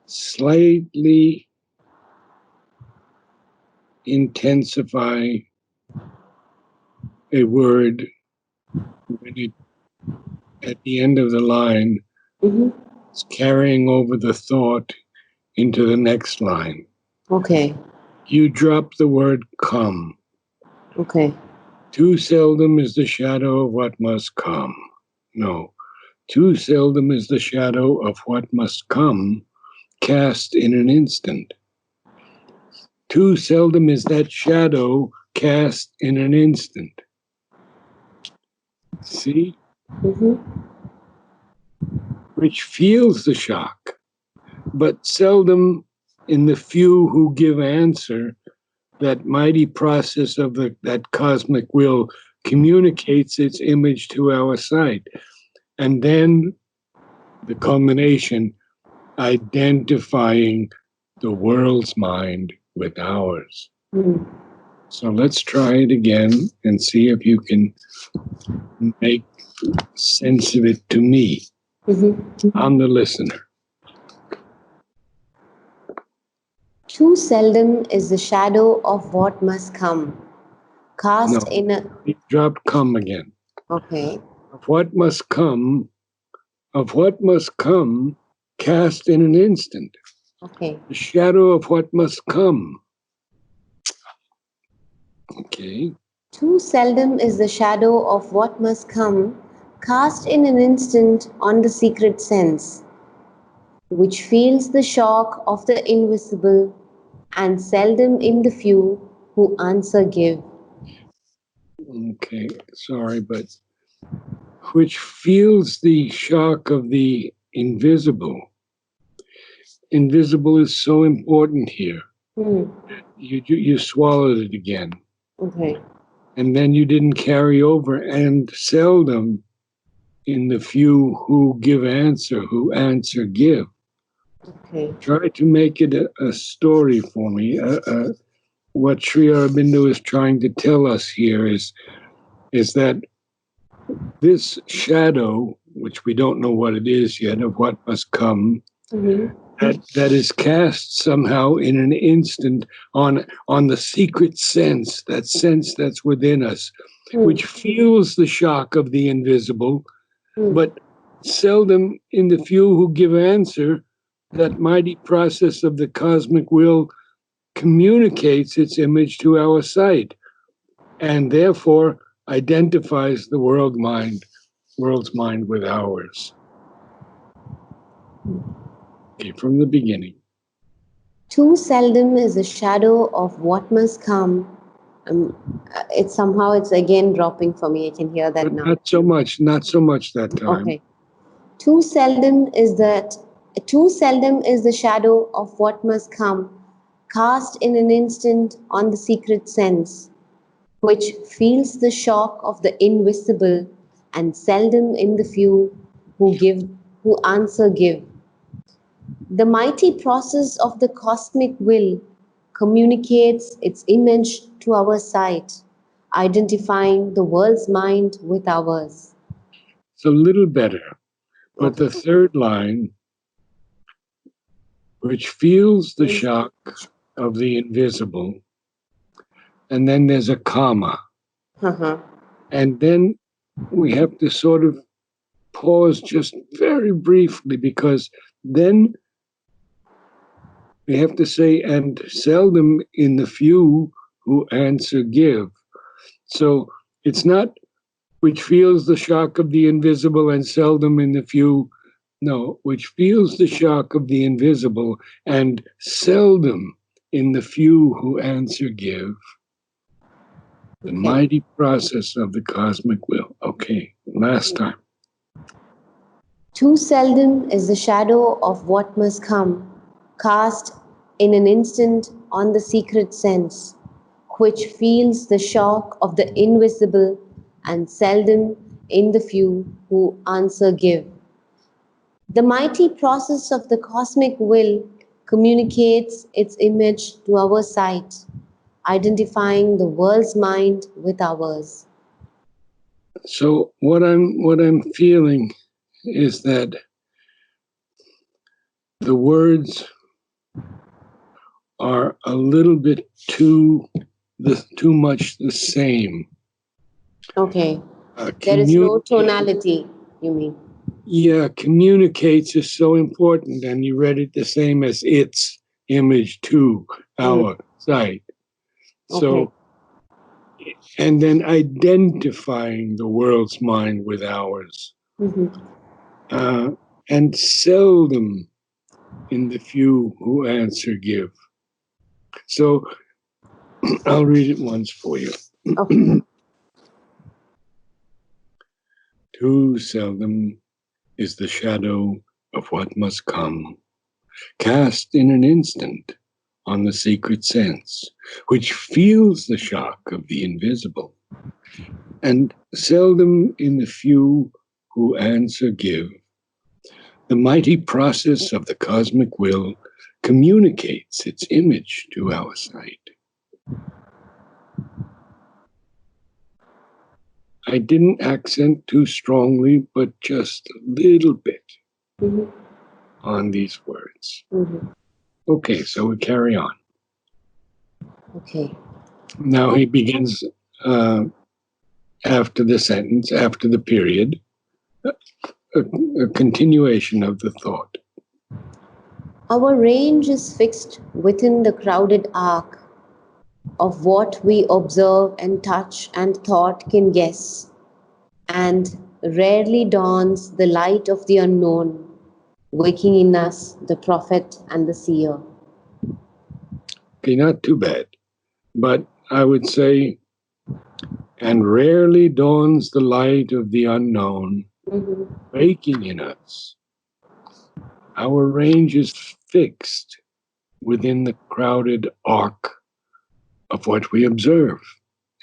slightly intensify a word when it, at the end of the line, it's carrying over the thought into the next line. Okay. You drop the word come. Okay. Too seldom is the shadow of what must come. No. Too seldom is the shadow of what must come cast in an instant. Too seldom is that shadow cast in an instant. See? Which feels the shock, but seldom in the few who give answer, that mighty process of that cosmic will communicates its image to our sight. And then the culmination, identifying the world's mind with ours. So let's try it again and see if you can make sense of it to me. I'm the listener. Too seldom is the shadow of what must come cast in a... You dropped come again. Okay. Of what must come, cast in an instant. Okay. The shadow of what must come. Okay. Too seldom is the shadow of what must come cast in an instant on the secret sense, which feels the shock of the invisible, and seldom in the few who answer give. Okay, sorry, but which feels the shock of the invisible. Invisible is so important here. You swallowed it again. Okay. And then you didn't carry over, and seldom in the few who answer give. Okay. Try to make it a story for me. What Sri Aurobindo is trying to tell us here is that this shadow, which we don't know what it is yet, of what must come, that is cast somehow in an instant on the secret sense, that sense that's within us, which feels the shock of the invisible, but seldom in the few who give answer, that mighty process of the cosmic will communicates its image to our sight, and therefore identifies the world's mind with ours. Okay, from the beginning. Too seldom is the shadow of what must come. It's again dropping for me. I can hear that But now. not so much that time. Okay. Too seldom is the shadow of what must come, cast in an instant on the secret sense, which feels the shock of the invisible, and seldom in the few who answer give. The mighty process of the cosmic will communicates its image to our sight, identifying the world's mind with ours. It's a little better. But the third line, which feels the shock of the invisible, and then there's a comma. And then we have to sort of pause just very briefly, because then we have to say, and seldom in the few who answer give. So it's not which feels the shock of the invisible and seldom in the few. No, which feels the shock of the invisible and seldom in the few who answer give. The mighty process of the cosmic will. Okay, last time. Too seldom is the shadow of what must come, cast in an instant on the secret sense, which feels the shock of the invisible, and seldom in the few who answer give. The mighty process of the cosmic will communicates its image to our sight, identifying the world's mind with ours. So what I'm feeling is that the words are a little bit too much the same. Okay. There is no tonality, you mean? Yeah, communicates is so important, and you read it the same as its image to our sight. So, and then identifying the world's mind with ours, and seldom in the few who answer give. So, I'll read it once for you. Okay. Too seldom is the shadow of what must come cast in an instant on the secret sense, which feels the shock of the invisible, and seldom in the few who answer give. The mighty process of the cosmic will communicates its image to our sight. I didn't accent too strongly, but just a little bit on these words. Okay, so we carry on. Okay. Now he begins after the sentence, after the period, a continuation of the thought. Our range is fixed within the crowded arc of what we observe and touch and thought can guess, and rarely dawns the light of the unknown, waking in us the prophet and the seer. Okay, not too bad, but I would say, and rarely dawns the light of the unknown, waking in us. Our range is fixed within the crowded arc of what we observe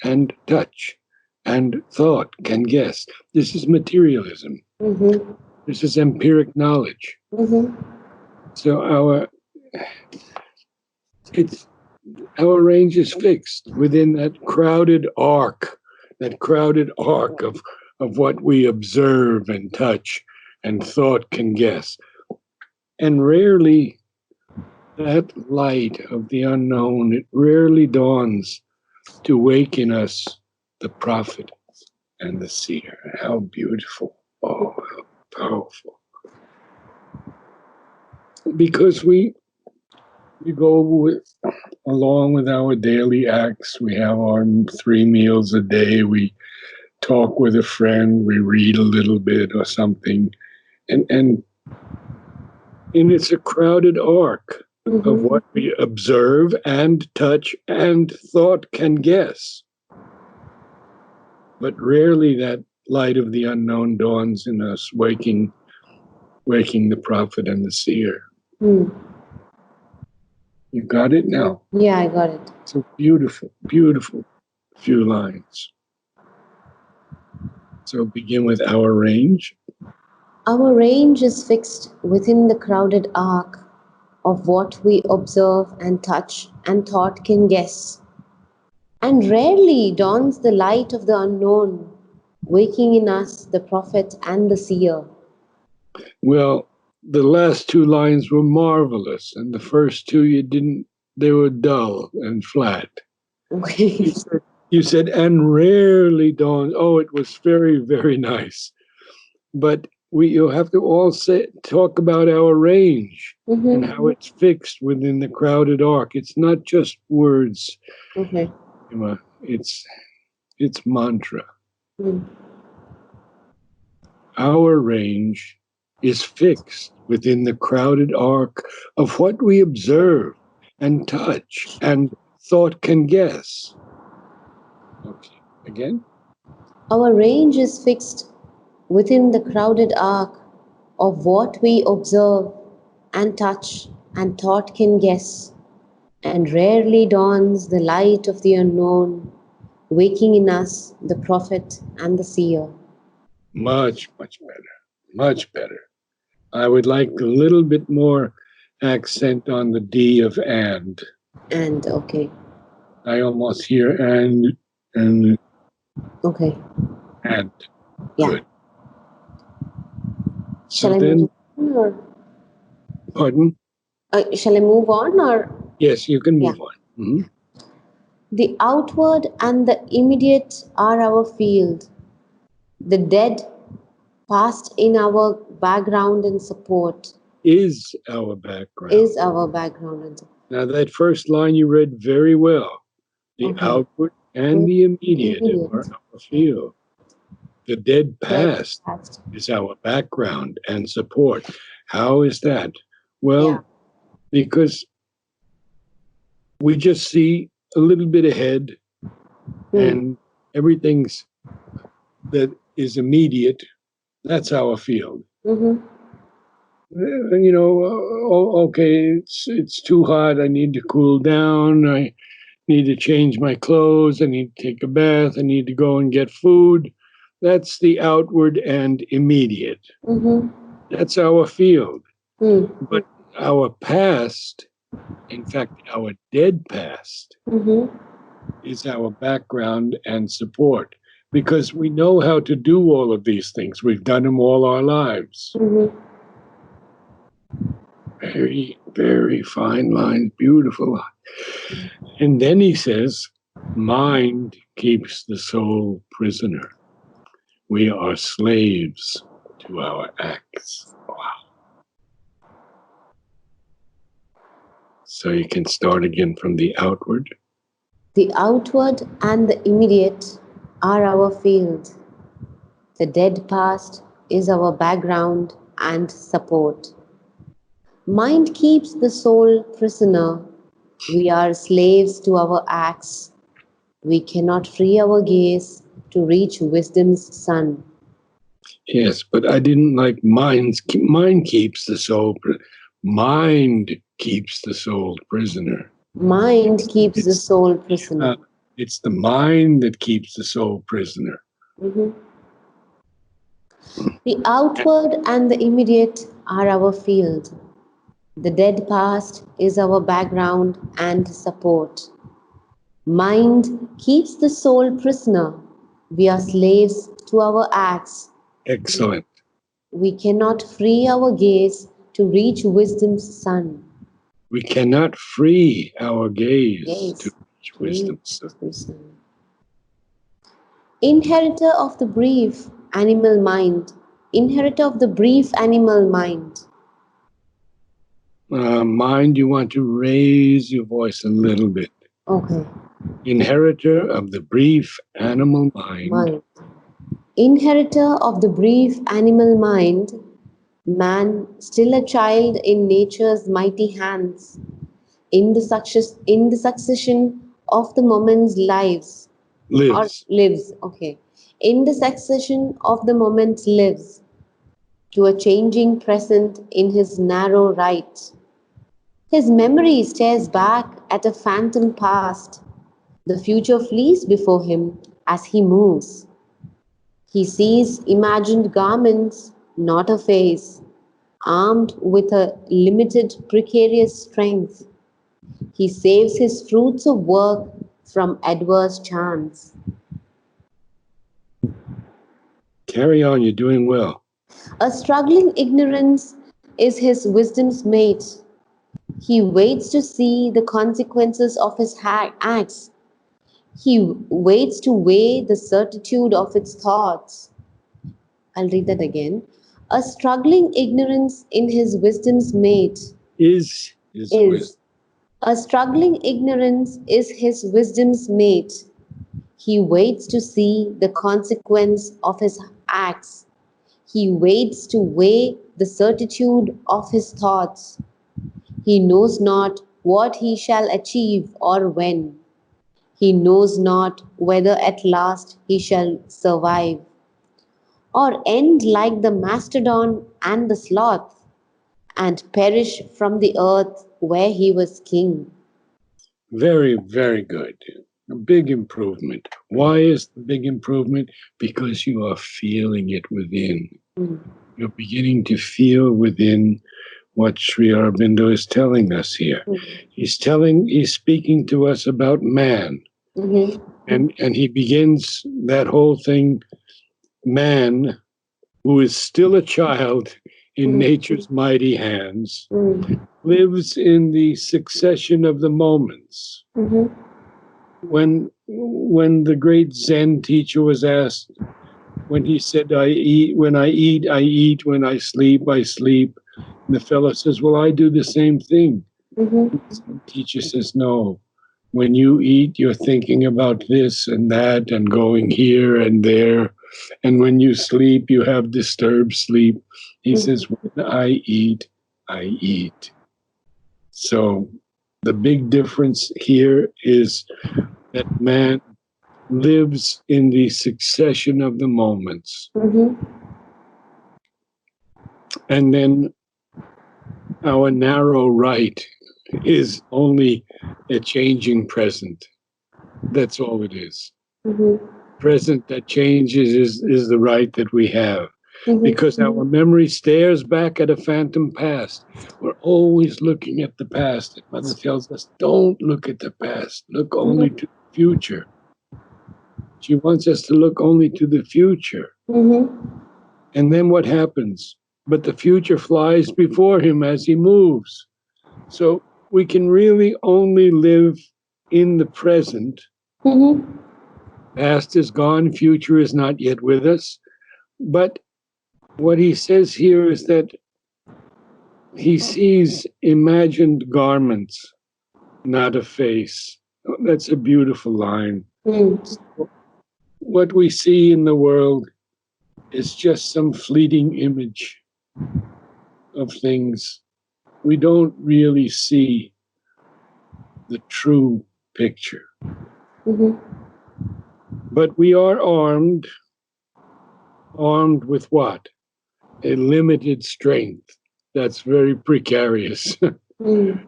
and touch and thought can guess. This is materialism. This is empiric knowledge. So our range is fixed within that crowded arc of what we observe and touch and thought can guess. And rarely that light of the unknown, it rarely dawns to wake in us the prophet and the seer. How beautiful. Oh, how powerful. Because we go along with our daily acts. We have our 3 meals a day. We talk with a friend. We read a little bit or something. And it's a crowded arc of what we observe and touch and thought can guess. But rarely that light of the unknown dawns in us, waking the prophet and the seer. You got it now? Yeah, I got it. So beautiful, beautiful few lines. So begin with our range. Our range is fixed within the crowded arc of what we observe and touch and thought can guess, and rarely dawns the light of the unknown, waking in us the prophet and the seer. Well, the last 2 lines were marvelous, and the first 2 they were dull and flat. Okay. You said, and rarely dawns. Oh, it was very, very nice. But you have to all talk about our range and how it's fixed within the crowded arc. It's not just words. It's mantra. Our range is fixed within the crowded arc of what we observe and touch and thought can guess. Okay, again. Our range is fixed within the crowded arc of what we observe and touch and thought can guess, and rarely dawns the light of the unknown, waking in us the prophet and the seer. Much, much better. Much better. I would like a little bit more accent on the D of and. And, okay. I almost hear and. Okay. And. Yeah. Good. Shall So I then, move on or? pardon? Shall I move on or? Yes, you can Yeah. move on. Mhm. The outward and the immediate are our field. The dead, past in our background and support, Is our background. is our background and support. Now, that first line you read very well. The Okay. outward and The the immediate are immediate. our field. The dead Dead past past. is our background and support. How is that? Yeah. Well, because we just see a little bit ahead Hmm. and everything's that is immediate, that's our field. Mm-hmm. Okay, it's too hot. I need to cool down. I need to change my clothes. I need to take a bath. I need to go and get food. That's the outward and immediate. Mm-hmm. That's our field. Hmm. But our past, in fact, our dead past, Mm-hmm. is our background and support because we know how to do all of these things. We've done them all our lives. Mm-hmm. Very, very fine lines, beautiful. And then he says, mind keeps the soul prisoner. We are slaves to our acts. Wow. So you can start again from the outward. The outward and the immediate are our field. The dead past is our background and support. Mind keeps the soul prisoner. We are slaves to our acts. We cannot free our gaze to reach wisdom's sun. Yes, but I didn't like mind keeps the soul. Mind keeps the soul prisoner. Mind keeps the It's soul uh, prisoner. it's the mind that keeps the soul prisoner. Mhm. The outward and the immediate are our field. The dead past is our background and support. Mind keeps the soul prisoner. We are slaves to our acts. Excellent. We cannot free our gaze to reach wisdom's sun. We cannot free our gaze to Gaze reach to wisdom. reach the sun. Inheritor of the brief animal mind. Inheritor of the brief animal mind. Mind, you want to raise your voice a little bit. Okay. Inheritor of the brief animal mind. Mind. Inheritor of the brief animal mind, man, still a child in nature's mighty hands, in the succession of the moment's lives, or Lives. lives, okay, in the succession of the moment lives, to a changing present in his narrow right. His memory stares back at a phantom past. The future flees before him as he moves. He sees imagined garments, not a face, armed with a limited, precarious strength. He saves his fruits of work from adverse chance. Carry on, you're doing well. A struggling ignorance is his wisdom's mate. He waits to see the consequences of his acts. He waits to weigh the certitude of its thoughts. I'll read that again. A struggling ignorance in his wisdom's mate Is wisdom. is. A struggling ignorance is his wisdom's mate. He waits to see the consequence of his acts. He waits to weigh the certitude of his thoughts. He knows not what he shall achieve or when. He knows not whether at last he shall survive, or end like the mastodon and the sloth, and perish from the earth where he was king. Very, very good. A big improvement. Why is the big improvement? Because you are feeling it within. Mm. You're beginning to feel within what Sri Aurobindo is telling us here. He's speaking to us about man. Mm-hmm. And he begins that whole thing, man, who is still a child in Mm. nature's mighty hands, Mm. lives in the succession of the moments. Mm-hmm. When the great Zen teacher was asked, when he said, "I eat, when I eat, I eat, when I sleep, I sleep," and the fellow says, "Well, I do the same thing." Mm-hmm. The Zen teacher says, "No. When you eat, you're thinking about this and that and going here and there. And when you sleep, you have disturbed sleep." He Mm-hmm. says, "When I eat, I eat." So the big difference here is that man lives in the succession of the moments. Mm-hmm. And then our narrow right is only a changing present. That's all it is. Mm-hmm. Present that changes is the right that we have. Mm-hmm. Because our memory stares back at a phantom past. We're always looking at the past. And Mother tells us, don't look at the past, look only to the future. She wants us to look only to the future. Mm-hmm. And then what happens? But the future flies before him as he moves. So we can really only live in the present. Mm-hmm. Past is gone, future is not yet with us. But what he says here is that he sees imagined garments, not a face. Oh, that's a beautiful line. Mm. What we see in the world is just some fleeting image of things. We don't really see the true picture. Mm-hmm. But we are armed. Armed with what? A limited strength. That's very precarious Mm.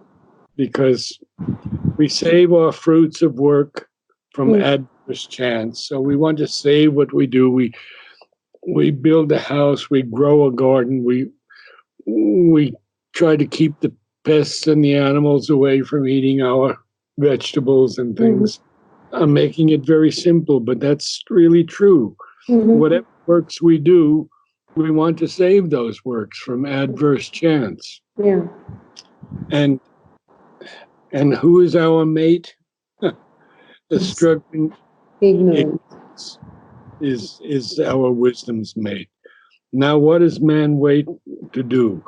because we save our fruits of work from Mm. adverse chance. So we want to save what we do. We build a house, we grow a garden, we try to keep the pests and the animals away from eating our vegetables and things. I'm making it very simple, but that's really true. Mm-hmm. Whatever works we do, we want to save those works from adverse chance. Yeah. And who is our mate? The struggling Ignorant. ignorance is our wisdom's mate. Now, what does man wait to do?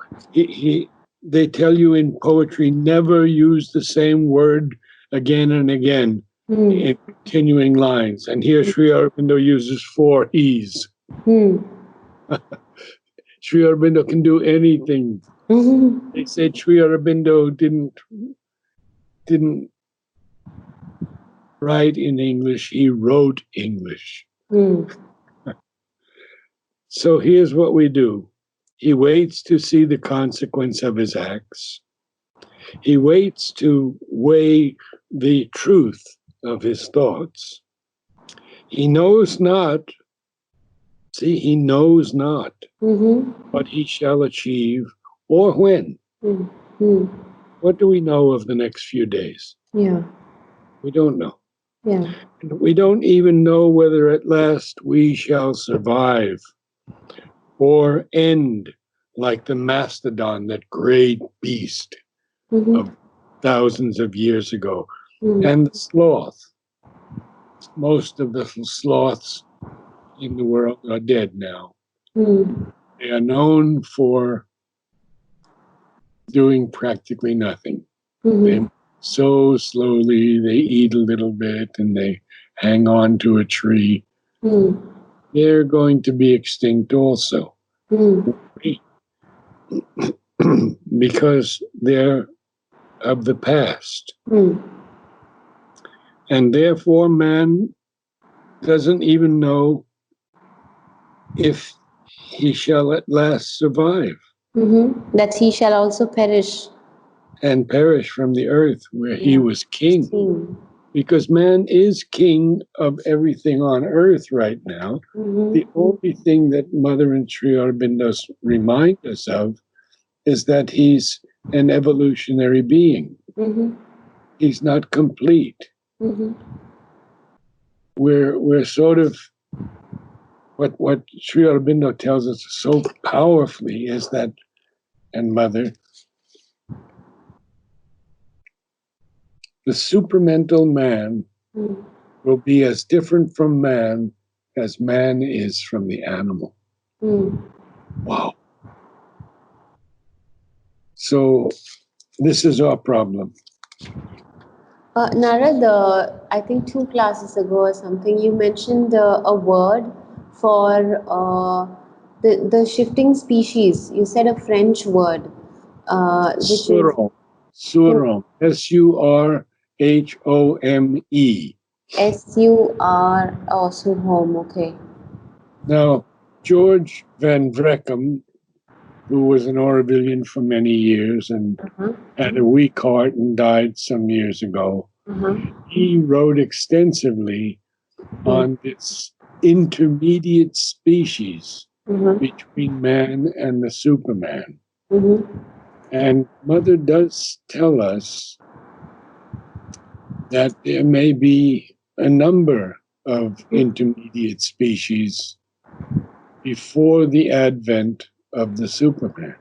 They tell you in poetry, never use the same word again and again Mm. in continuing lines. And here Sri Aurobindo uses 4 E's. Mm. Sri Aurobindo can do anything. Mm-hmm. They said Sri Aurobindo didn't write in English, he wrote English. Mm. So here's what we do. He waits to see the consequence of his acts. He waits to weigh the truth of his thoughts. He knows not, he knows not Mm-hmm. what he shall achieve or when. Mm. Mm. What do we know of the next few days? Yeah. We don't know. Yeah. And we don't even know whether at last we shall survive or end like the mastodon, that great beast Mm-hmm. of thousands of years ago, Mm. and the sloth. Most of the sloths in the world are dead now. Mm. They are known for doing practically nothing. They Mm-hmm. so slowly, they eat a little bit and they hang on to a tree. Mm. They're going to be extinct also. Mm. Because they're of the past. Mm. And therefore, man doesn't even know if he shall at last survive Mm-hmm. That he shall also perish. and perish from the earth where he Yeah. was king. King. Because man is king of everything on earth right now. Mm-hmm. The only thing that Mother and Sri Aurobindo remind us of is that he's an evolutionary being. Mm-hmm. He's not complete. Mm-hmm. We're sort of what Sri Aurobindo tells us so powerfully is that, and Mother, the supramental man will be as different from man as man is from the animal. Wow. So this is our problem. Narad, I think 2 classes ago or something, you mentioned a word for the shifting species. You said a French word, which is Surom. Surom. Surhome. S-U-R. Oh, Surhome. Okay. Now, George Van Vreckum, who was an Orwellian for many years and had a weak heart and died some years ago, he wrote extensively on this intermediate species between man and the Superman. And Mother does tell us that there may be a number of intermediate species before the advent of the Superman.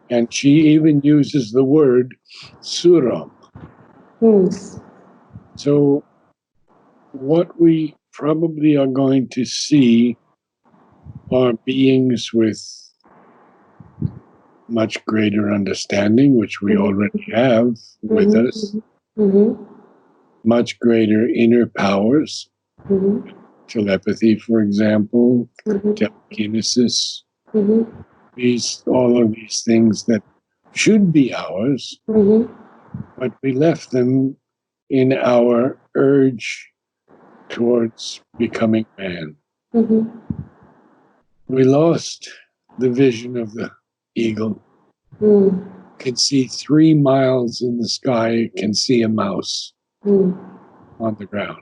And she even uses the word suram. So what we probably are going to see are beings with much greater understanding, which we already have with us, much greater inner powers, telepathy, for example, telekinesis, all of these things that should be ours, but we left them in our urge towards becoming man. We lost the vision of the eagle. Can see 3 miles in the sky, can see a mouse on the ground.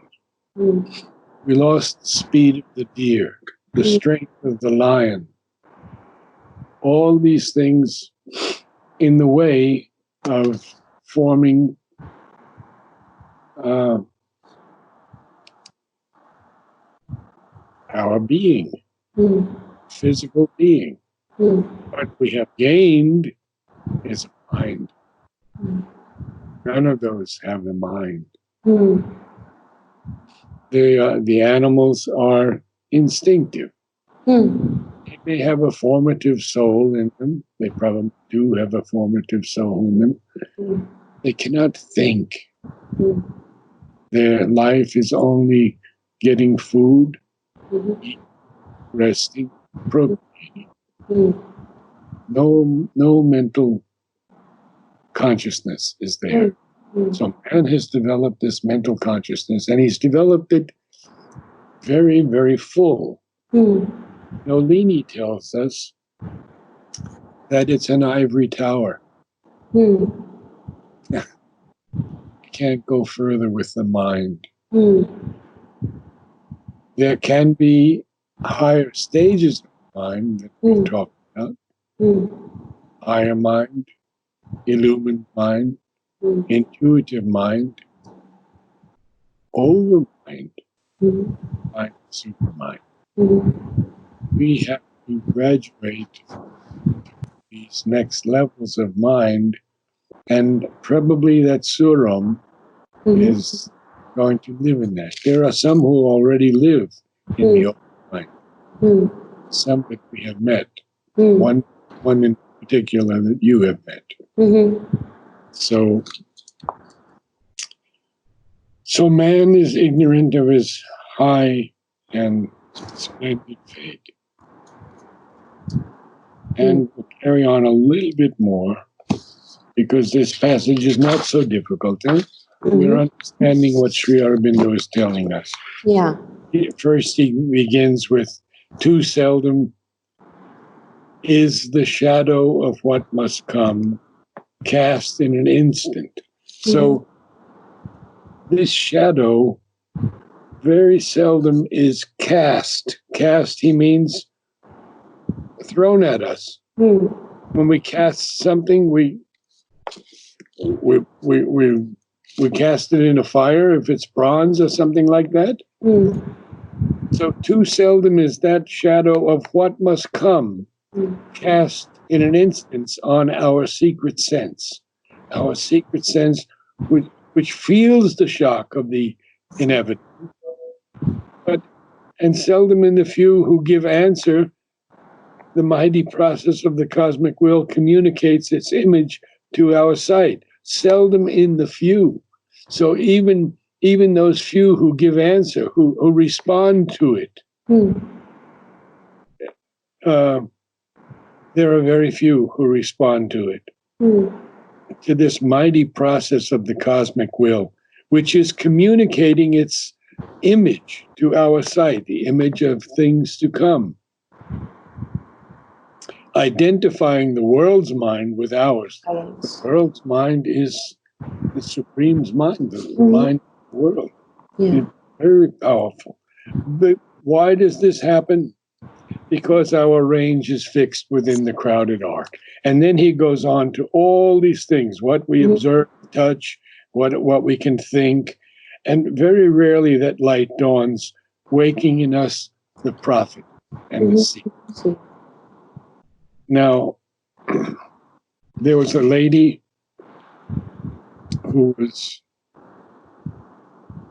We lost the speed of the deer, the strength of the lion. All these things in the way of forming our being, physical being. What we have gained is a mind. None of those have a mind. The animals are instinctive. They may have a formative soul in them. They probably do have a formative soul in them. They cannot think. Their life is only getting food, eating, resting, procreating. No mental consciousness is there. So man has developed this mental consciousness, and he's developed it very, very full. Nolini tells us that it's an ivory tower. You can't go further with the mind. There can be higher stages of mind that we've talked about. Higher mind, illumined mind, intuitive mind, overmind, mind, supermind. We have to graduate to these next levels of mind, and probably that Suram is going to live in that. There are some who already live in the open mind. Some that we have met. One in particular that you have met. So man is ignorant of his high and splendid fate. And we'll carry on a little bit more, because this passage is not so difficult. We're understanding what Sri Aurobindo is telling us. Yeah. First, he begins with, too seldom is the shadow of what must come cast in an instant. So this shadow very seldom is cast. Cast, he means thrown at us. When we cast something, we cast it in a fire, if it's bronze or something like that. So too seldom is that shadow of what must come cast in an instance on our secret sense. Our secret sense which feels the shock of the inevitable, and seldom in the few who give answer, the mighty process of the cosmic will communicates its image to our sight. Seldom in the few. So even those few who give answer, who respond to it, there are very few who respond to it, to this mighty process of the cosmic will, which is communicating its image to our sight, the image of things to come, identifying the world's mind with ours. The world's mind is the Supreme's mind, the mind of the world. Yeah. It's very powerful. But why does this happen? Because our range is fixed within the crowded arc. And then he goes on to all these things, what we observe, touch, what we can think. And very rarely that light dawns, waking in us the prophet and the seer. Now, there was a lady who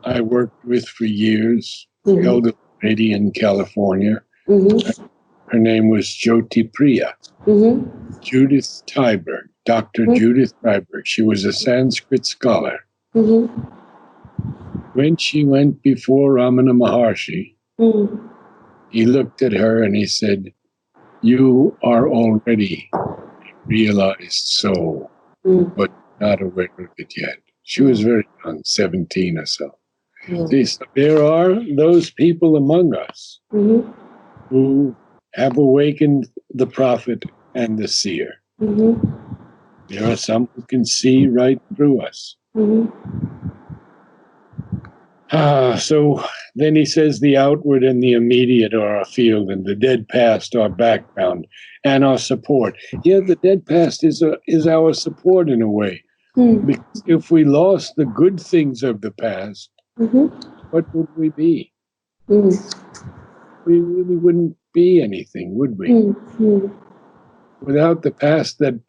I worked with for years, elderly lady in California. Her name was Jyoti Priya, Judith Tyberg, Dr. Judith Tyberg. She was a Sanskrit scholar. When she went before Ramana Maharshi, he looked at her and he said, "You are already a realized soul, but not aware of it yet." She was very young, 17 or so. See, so there are those people among us who have awakened the prophet and the seer. There are some who can see right through us. So then he says the outward and the immediate are our field, and the dead past our background and our support. Yeah, the dead past is our support in a way. Because if we lost the good things of the past, what would we be? We really wouldn't be anything, would we? Without the past that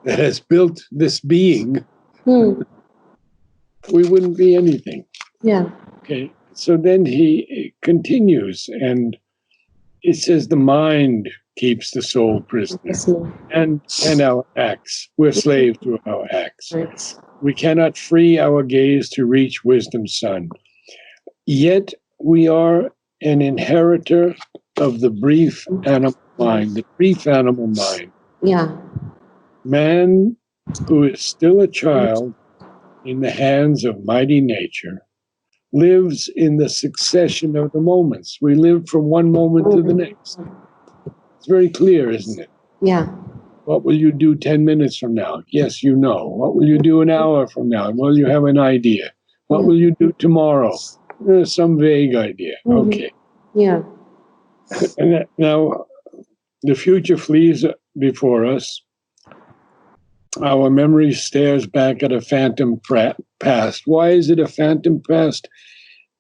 has built this being, we wouldn't be anything. Yeah. Okay. So then he continues, and it says the mind keeps the soul prisoner, and our acts. We're slave to our acts. Right. We cannot free our gaze to reach wisdom's sun. Yet we are an inheritor of the brief animal mind, the brief animal mind. Yeah. Man who is still a child in the hands of mighty nature lives in the succession of the moments. We live from one moment to the next. It's very clear, isn't it? Yeah. What will you do 10 minutes from now? Yes, you know. What will you do an hour from now? Well, you have an idea. What will you do tomorrow? Some vague idea. Okay. Yeah. And now, the future flees before us. Our memory stares back at a phantom past. Why is it a phantom past?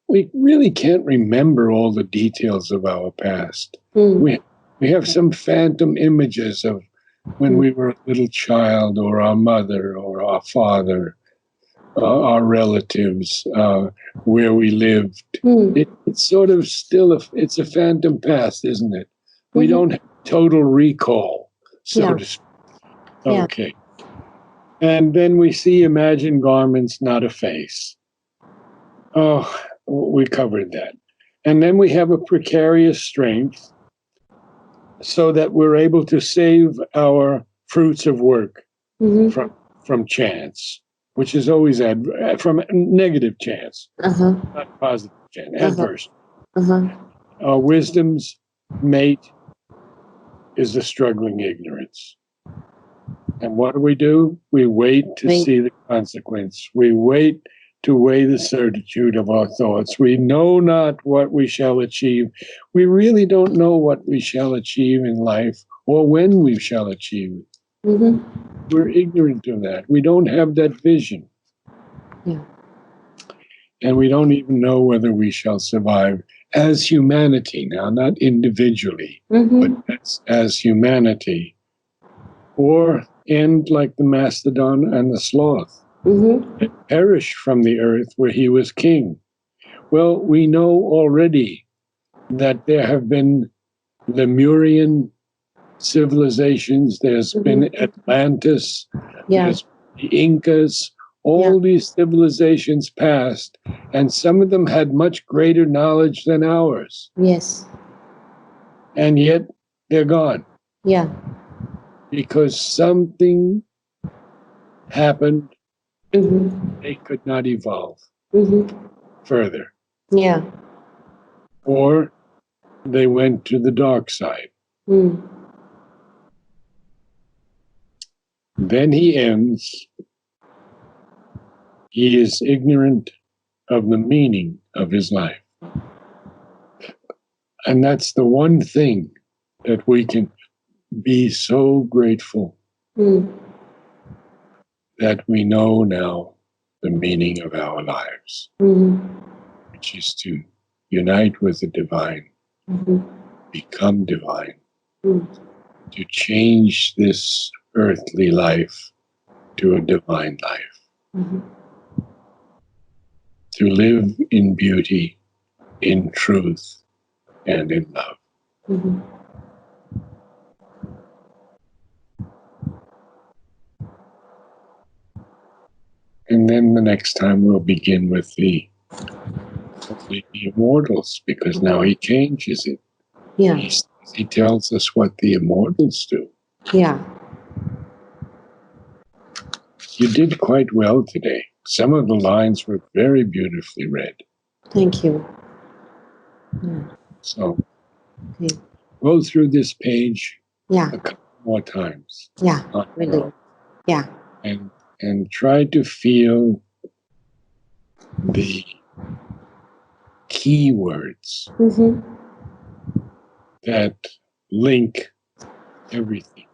We really can't remember all the details of our past. We have some phantom images of when we were a little child, or our mother, or our father, our relatives, where we lived. It's sort of still it's a phantom past, isn't it? We don't have total recall, so to speak. Okay. Yeah. And then we see imagined garments, not a face. Oh, we covered that. And then we have a precarious strength so that we're able to save our fruits of work from chance, which is always from negative chance, not positive chance, adverse. Our wisdom's mate is the struggling ignorance. And what do? We wait to see the consequence. We wait to weigh the certitude of our thoughts. We know not what we shall achieve. We really don't know what we shall achieve in life or when we shall achieve it. We're ignorant of that. We don't have that vision. Yeah. And we don't even know whether we shall survive as humanity now, not individually, but as humanity, or end like the mastodon and the sloth. Mm-hmm. perished from the earth where he was king. Well, we know already that there have been Lemurian civilizations, there's been Atlantis, Yeah. there's the Incas, all these civilizations passed, and some of them had much greater knowledge than ours, Yes. and yet they're gone Yeah. because something happened. Mm-hmm. They could not evolve Mm-hmm. further, Yeah. or they went to the dark side. Mm. Then he ends, he is ignorant of the meaning of his life. And that's the one thing that we can be so grateful that we know now the meaning of our lives, which is to unite with the divine, become divine, to change this earthly life to a divine life, to live in beauty, in truth, and in love. And then the next time we'll begin with the immortals, because now he changes it. Yeah. He tells us what the immortals do. Yeah. You did quite well today. Some of the lines were very beautifully read. Thank you. So Okay. go through this page Yeah. a couple more times. Yeah. Really. Yeah. And try to feel the key words that link everything.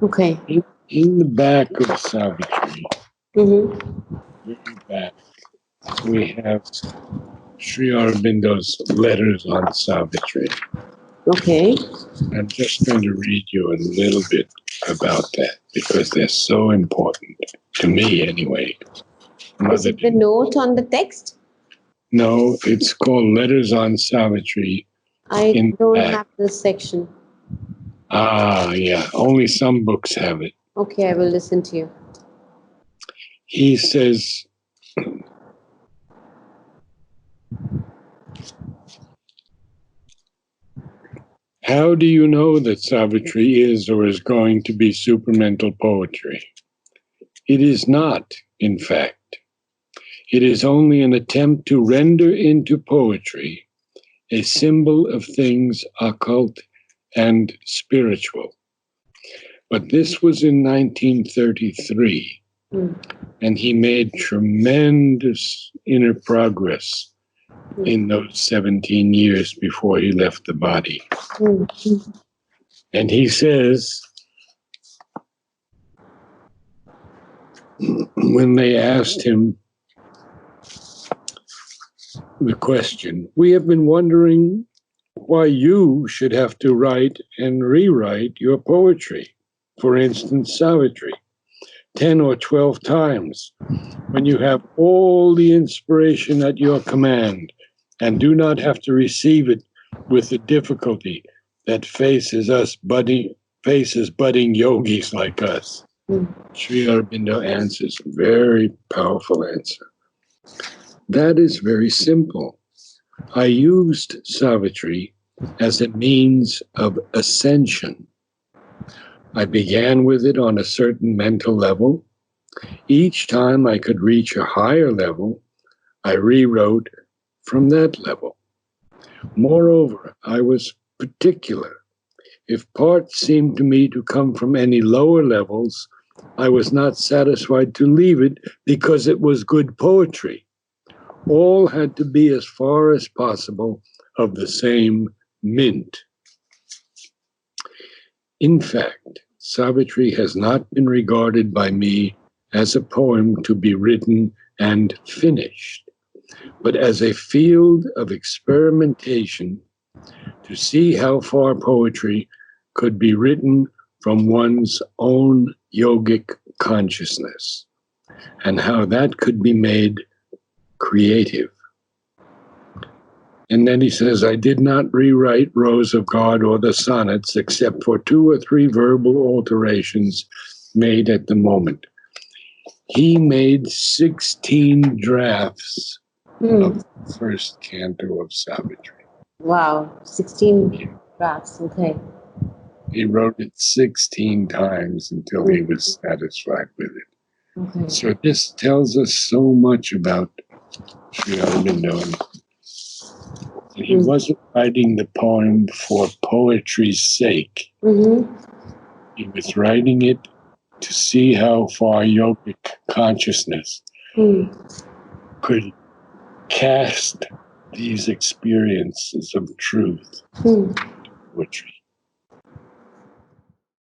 Okay. In the back of Savitri, very back, we have Sri Aurobindo's letters on Savitri. Okay. I'm just going to read you a little bit about that because they're so important to me anyway. Is it the note on the text? No, it's called Letters on Savitri. I don't have this section. Ah, yeah. Only some books have it. Okay, I will listen to you. He says, how do you know that Savitri is or is going to be supramental poetry? It is not, in fact. It is only an attempt to render into poetry a symbol of things occult and spiritual. But this was in 1933, and he made tremendous inner progress in those 17 years before he left the body. And he says, when they asked him the question, we have been wondering why you should have to write and rewrite your poetry. For instance, Savitri, 10 or 12 times, when you have all the inspiration at your command and do not have to receive it with the difficulty that faces budding yogis like us. Sri Aurobindo answers, very powerful answer. That is very simple. I used Savitri as a means of ascension. I began with it on a certain mental level. Each time I could reach a higher level, I rewrote from that level. Moreover, I was particular. If parts seemed to me to come from any lower levels, I was not satisfied to leave it because it was good poetry. All had to be as far as possible of the same mint. In fact, Savitri has not been regarded by me as a poem to be written and finished, but as a field of experimentation to see how far poetry could be written from one's own yogic consciousness. and how that could be made creative. And then he says, I did not rewrite Rose of God or the sonnets except for 2 or 3 verbal alterations made at the moment. He made 16 drafts of the first canto of Savitri. Wow, 16 drafts, okay. He wrote it 16 times until he was satisfied with it. Okay. So this tells us so much about Sri Aurobindo. He wasn't writing the poem for poetry's sake. He was writing it to see how far yogic consciousness could cast these experiences of truth in poetry.